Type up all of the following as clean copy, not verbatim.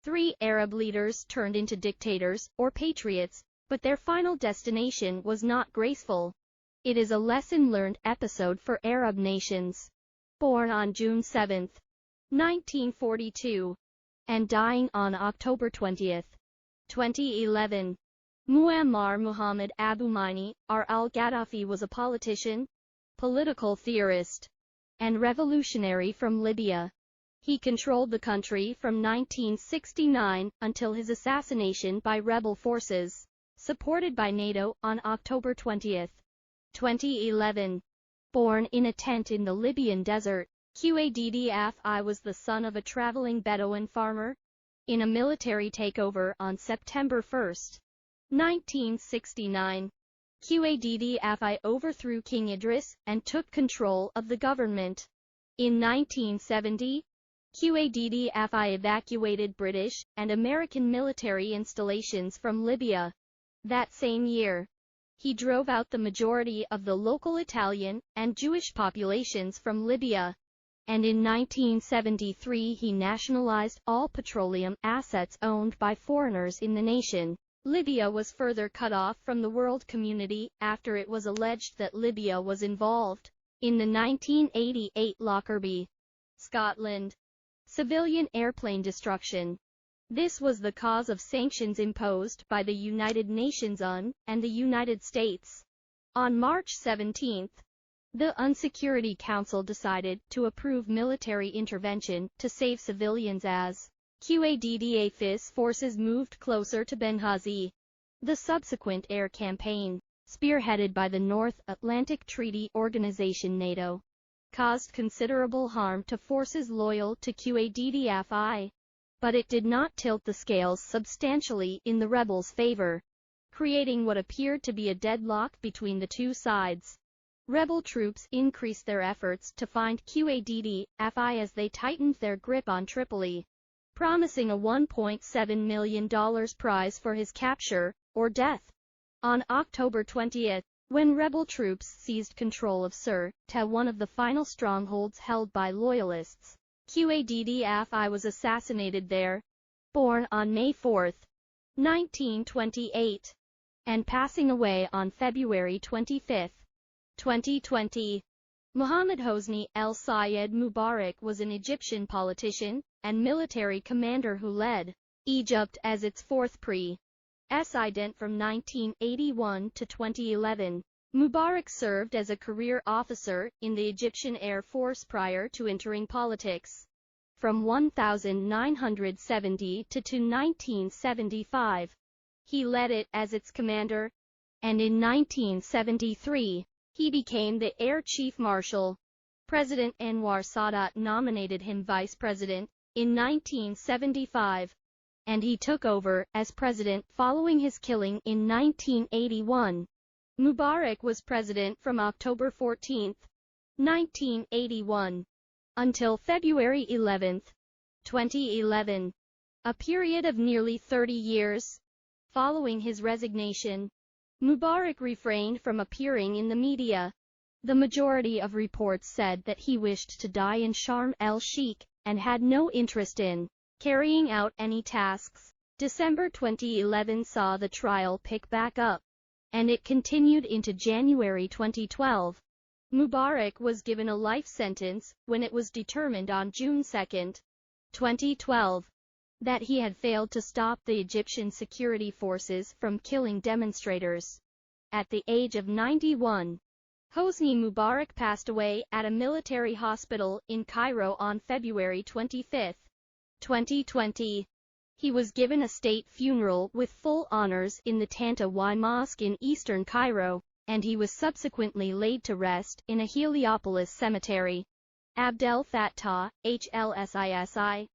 Three Arab leaders turned into dictators, or patriots, but their final destination was not graceful. It is a lesson learned episode for Arab nations. Born on June 7, 1942, and dying on October 20, 2011. Muammar Muhammad Abu Minyar, or al-Gaddafi, was a politician, political theorist, and revolutionary from Libya. He controlled the country from 1969 until his assassination by rebel forces, supported by NATO, on October 20, 2011. Born in a tent in the Libyan desert, Qaddafi was the son of a traveling Bedouin farmer. In a military takeover on September 1, 1969, Qaddafi overthrew King Idris and took control of the government. In 1970, Qaddafi evacuated British and American military installations from Libya. That same year, he drove out the majority of the local Italian and Jewish populations from Libya. And in 1973 he nationalized all petroleum assets owned by foreigners in the nation. Libya was further cut off from the world community after it was alleged that Libya was involved in the 1988 Lockerbie, Scotland, civilian airplane destruction. This was the cause of sanctions imposed by the United Nations and the United States. On March 17, the UN Security Council decided to approve military intervention to save civilians as Qaddafi's forces moved closer to Benghazi. The subsequent air campaign, spearheaded by the North Atlantic Treaty Organization NATO, caused considerable harm to forces loyal to Qaddafi, but it did not tilt the scales substantially in the rebels' favor, creating what appeared to be a deadlock between the two sides. Rebel troops increased their efforts to find Qaddafi as they tightened their grip on Tripoli, promising a $1.7 million prize for his capture or death. On October 20, when rebel troops seized control of Sirte, one of the final strongholds held by loyalists, Qaddafi was assassinated there. Born on May 4, 1928, and passing away on February 25, 2020. Mohammed Hosni el-Sayed Mubarak was an Egyptian politician and military commander who led Egypt as its fourth president from 1981 to 2011. Mubarak served as a career officer in the Egyptian Air Force prior to entering politics. From 1970 to 1975, he led it as its commander, and in 1973, he became the Air Chief Marshal. President Anwar Sadat nominated him vice president in 1975, and he took over as president following his killing in 1981. Mubarak was president from October 14, 1981, until February 11, 2011, a period of nearly 30 years. Following his resignation, Mubarak refrained from appearing in the media. The majority of reports said that he wished to die in Sharm el-Sheikh and had no interest in carrying out any tasks. December 2011 saw the trial pick back up, and it continued into January 2012. Mubarak was given a life sentence when it was determined on June 2, 2012, that he had failed to stop the Egyptian security forces from killing demonstrators. At the age of 91, Hosni Mubarak passed away at a military hospital in Cairo on February 25, 2020. He was given a state funeral with full honors in the Tanta Y Mosque in eastern Cairo, and he was subsequently laid to rest in a Heliopolis cemetery. Abdel Fattah el-Sisi,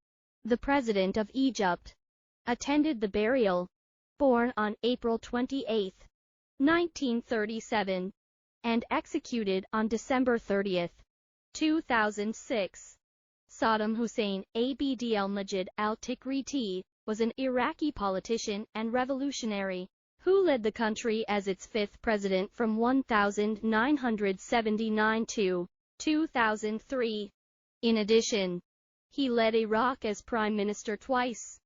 the President of Egypt, attended the burial. Born on April 28, 1937, and executed on December 30, 2006. Saddam Hussein Abd el-Majid al-Tikriti was an Iraqi politician and revolutionary, who led the country as its fifth president from 1979 to 2003. In addition, he led Iraq as prime minister twice.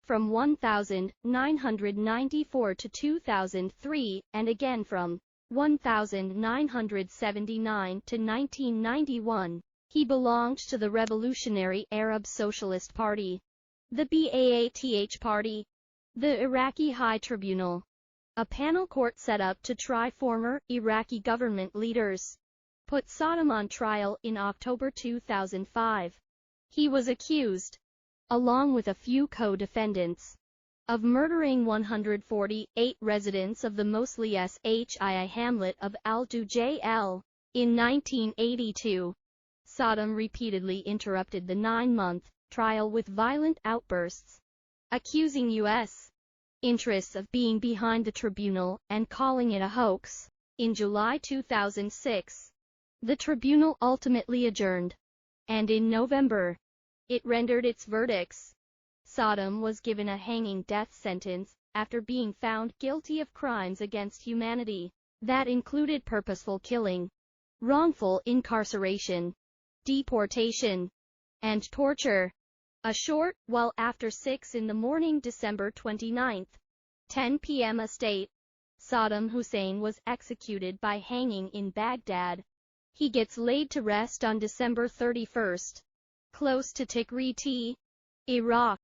from 1994 to 2003, and again from 1979 to 1991. He belonged to the Revolutionary Arab Socialist Party, the Baath Party. The Iraqi High Tribunal, a panel court set up to try former Iraqi government leaders, put Saddam on trial in October 2005. He was accused, along with a few co-defendants, of murdering 148 residents of the mostly Shia hamlet of al-Dujayl in 1982. Saddam repeatedly interrupted the 9-month trial with violent outbursts, accusing U.S. interests of being behind the tribunal and calling it a hoax. In July 2006, the tribunal ultimately adjourned, and in November, it rendered its verdicts. Saddam was given a hanging death sentence after being found guilty of crimes against humanity that included purposeful killing, wrongful incarceration, deportation, and torture. A short while after 6 in the morning, December 29, 10 p.m. Estate, Saddam Hussein was executed by hanging in Baghdad. He gets laid to rest on December 31, close to Tikrit, Iraq.